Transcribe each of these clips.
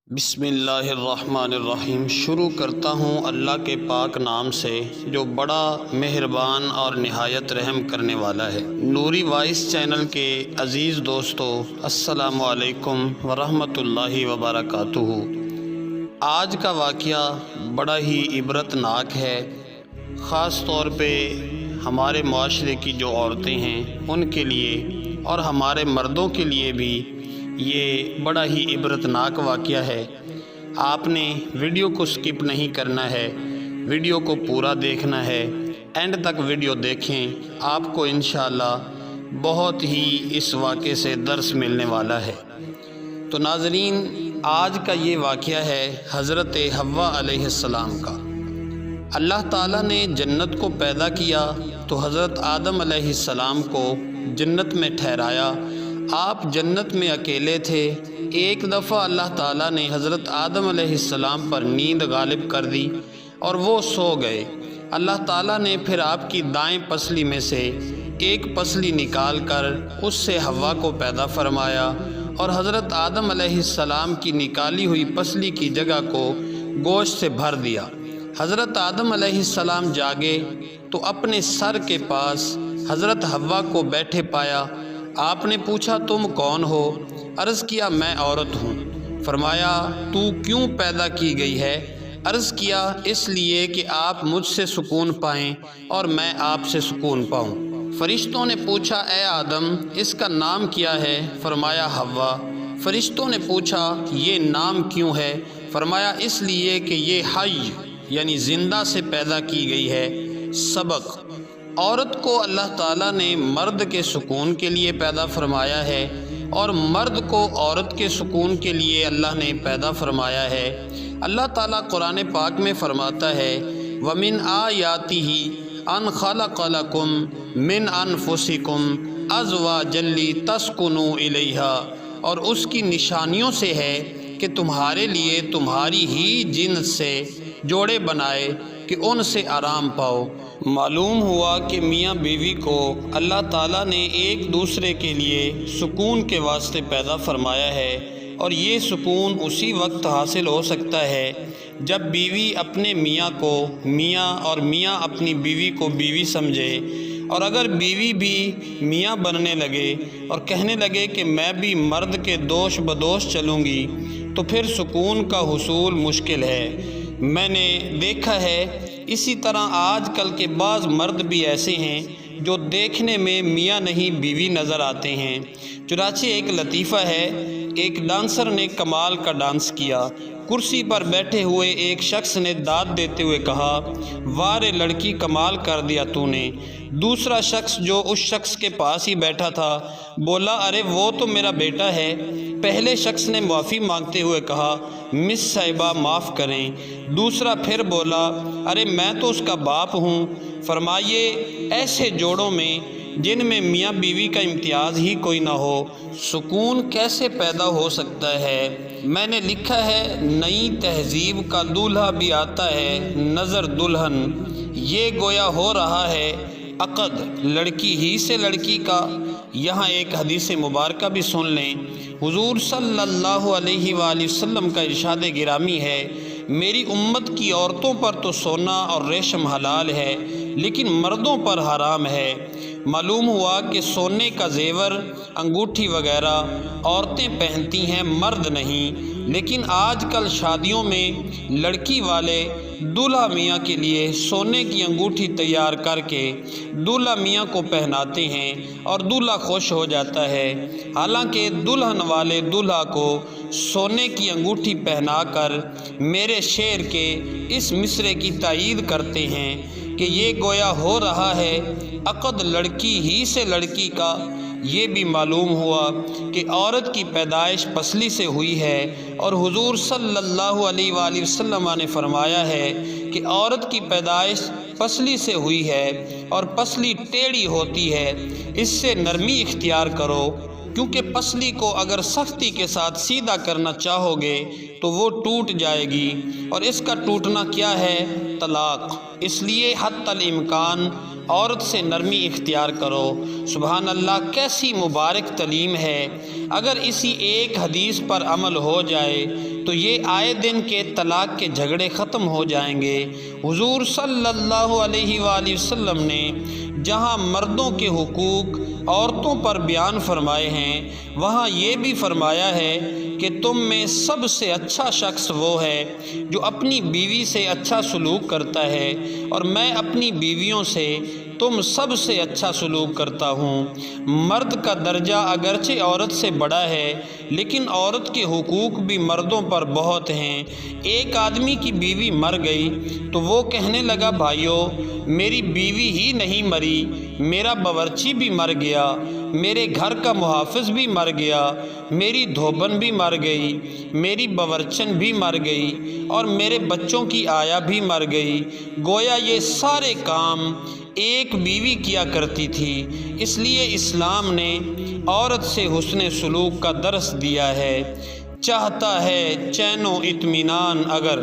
بسم اللہ الرحمن الرحیم۔ شروع کرتا ہوں اللہ کے پاک نام سے جو بڑا مہربان اور نہایت رحم کرنے والا ہے۔ نوری وائس چینل کے عزیز دوستو، السلام علیکم ورحمۃ اللہ وبرکاتہ۔ آج کا واقعہ بڑا ہی عبرتناک ہے، خاص طور پہ ہمارے معاشرے کی جو عورتیں ہیں ان کے لیے اور ہمارے مردوں کے لیے بھی یہ بڑا ہی عبرتناک واقعہ ہے۔ آپ نے ویڈیو کو سکپ نہیں کرنا ہے، ویڈیو کو پورا دیکھنا ہے، اینڈ تک ویڈیو دیکھیں، آپ کو انشاءاللہ بہت ہی اس واقعے سے درس ملنے والا ہے۔ تو ناظرین، آج کا یہ واقعہ ہے حضرت حوا علیہ السلام کا۔ اللہ تعالیٰ نے جنت کو پیدا کیا تو حضرت آدم علیہ السلام کو جنت میں ٹھہرایا۔ آپ جنت میں اکیلے تھے۔ ایک دفعہ اللہ تعالیٰ نے حضرت آدم علیہ السلام پر نیند غالب کر دی اور وہ سو گئے۔ اللہ تعالیٰ نے پھر آپ کی دائیں پسلی میں سے ایک پسلی نکال کر اس سے حوا کو پیدا فرمایا اور حضرت آدم علیہ السلام کی نکالی ہوئی پسلی کی جگہ کو گوشت سے بھر دیا۔ حضرت آدم علیہ السلام جاگے تو اپنے سر کے پاس حضرت حوا کو بیٹھے پایا۔ آپ نے پوچھا، تم کون ہو؟ عرض کیا، میں عورت ہوں۔ فرمایا، تو کیوں پیدا کی گئی ہے؟ عرض کیا، اس لیے کہ آپ مجھ سے سکون پائیں اور میں آپ سے سکون پاؤں۔ فرشتوں نے پوچھا، اے آدم، اس کا نام کیا ہے؟ فرمایا، حوا۔ فرشتوں نے پوچھا، یہ نام کیوں ہے؟ فرمایا، اس لیے کہ یہ حی یعنی زندہ سے پیدا کی گئی ہے۔ سبق: عورت کو اللہ تعالیٰ نے مرد کے سکون کے لیے پیدا فرمایا ہے اور مرد کو عورت کے سکون کے لیے اللہ نے پیدا فرمایا ہے۔ اللہ تعالیٰ قرآن پاک میں فرماتا ہے، وَمِنْ آیَاتِهِ أَنْ خَلَقَ لَكُم مِّنْ أَنفُسِكُمْ أَزْوَاجًا لِتَسْكُنُوا إِلَيْهَا، اور اس کی نشانیوں سے ہے کہ تمہارے لیے تمہاری ہی جنس سے جوڑے بنائے کہ ان سے آرام پاؤ۔ معلوم ہوا کہ میاں بیوی کو اللہ تعالیٰ نے ایک دوسرے کے لیے سکون کے واسطے پیدا فرمایا ہے، اور یہ سکون اسی وقت حاصل ہو سکتا ہے جب بیوی اپنے میاں کو میاں اور میاں اپنی بیوی کو بیوی سمجھے، اور اگر بیوی بھی میاں بننے لگے اور کہنے لگے کہ میں بھی مرد کے دوش بدوش چلوں گی، تو پھر سکون کا حصول مشکل ہے۔ میں نے دیکھا ہے اسی طرح آج کل کے بعض مرد بھی ایسے ہیں جو دیکھنے میں میاں نہیں بیوی نظر آتے ہیں۔ چنانچہ ایک لطیفہ ہے، ایک ڈانسر نے کمال کا ڈانس کیا۔ کرسی پر بیٹھے ہوئے ایک شخص نے داد دیتے ہوئے کہا، واہ رے لڑکی، کمال کر دیا تو نے۔ دوسرا شخص جو اس شخص کے پاس ہی بیٹھا تھا بولا، ارے وہ تو میرا بیٹا ہے۔ پہلے شخص نے معافی مانگتے ہوئے کہا، مس صاحبہ معاف کریں۔ دوسرا پھر بولا، ارے میں تو اس کا باپ ہوں۔ فرمائیے، ایسے جوڑوں میں جن میں میاں بیوی کا امتیاز ہی کوئی نہ ہو، سکون کیسے پیدا ہو سکتا ہے؟ میں نے لکھا ہے، نئی تہذیب کا دولہا بھی آتا ہے نظر دلہن، یہ گویا ہو رہا ہے عقد لڑکی ہی سے لڑکی کا۔ یہاں ایک حدیث مبارکہ بھی سن لیں۔ حضور صلی اللہ علیہ وآلہ وسلم کا ارشاد گرامی ہے، میری امت کی عورتوں پر تو سونا اور ریشم حلال ہے لیکن مردوں پر حرام ہے۔ معلوم ہوا کہ سونے کا زیور، انگوٹھی وغیرہ عورتیں پہنتی ہیں، مرد نہیں۔ لیکن آج کل شادیوں میں لڑکی والے دولہا میاں کے لیے سونے کی انگوٹھی تیار کر کے دولہا میاں کو پہناتے ہیں اور دولہا خوش ہو جاتا ہے، حالانکہ دلہن والے دولہا کو سونے کی انگوٹھی پہنا کر میرے شعر کے اس مصرعے کی تائید کرتے ہیں کہ یہ گویا ہو رہا ہے عقد لڑکی ہی سے لڑکی کا۔ یہ بھی معلوم ہوا کہ عورت کی پیدائش پسلی سے ہوئی ہے، اور حضور صلی اللہ علیہ وآلہ وسلم نے فرمایا ہے کہ عورت کی پیدائش پسلی سے ہوئی ہے اور پسلی ٹیڑھی ہوتی ہے، اس سے نرمی اختیار کرو، کیونکہ پسلی کو اگر سختی کے ساتھ سیدھا کرنا چاہو گے تو وہ ٹوٹ جائے گی، اور اس کا ٹوٹنا کیا ہے؟ طلاق۔ اس لیے حتی الامکان عورت سے نرمی اختیار کرو۔ سبحان اللہ، کیسی مبارک تعلیم ہے۔ اگر اسی ایک حدیث پر عمل ہو جائے تو یہ آئے دن کے طلاق کے جھگڑے ختم ہو جائیں گے۔ حضور صلی اللہ علیہ وآلہ وسلم نے جہاں مردوں کے حقوق عورتوں پر بیان فرمائے ہیں، وہاں یہ بھی فرمایا ہے کہ تم میں سب سے اچھا شخص وہ ہے جو اپنی بیوی سے اچھا سلوک کرتا ہے، اور میں اپنی بیویوں سے تم سب سے اچھا سلوک کرتا ہوں۔ مرد کا درجہ اگرچہ عورت سے بڑا ہے، لیکن عورت کے حقوق بھی مردوں پر بہت ہیں۔ ایک آدمی کی بیوی مر گئی تو وہ کہنے لگا، بھائیو میری بیوی ہی نہیں مری، میرا باورچی بھی مر گیا، میرے گھر کا محافظ بھی مر گیا، میری دھوبن بھی مر گئی، میری باورچن بھی مر گئی، اور میرے بچوں کی آیا بھی مر گئی۔ گویا یہ سارے کام ایک بیوی کیا کرتی تھی۔ اس لیے اسلام نے عورت سے حسن سلوک کا درس دیا ہے۔ چاہتا ہے چین و اطمینان اگر،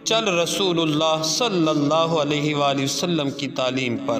چل رسول اللہ صلی اللہ علیہ وآلہ وسلم کی تعلیم پر۔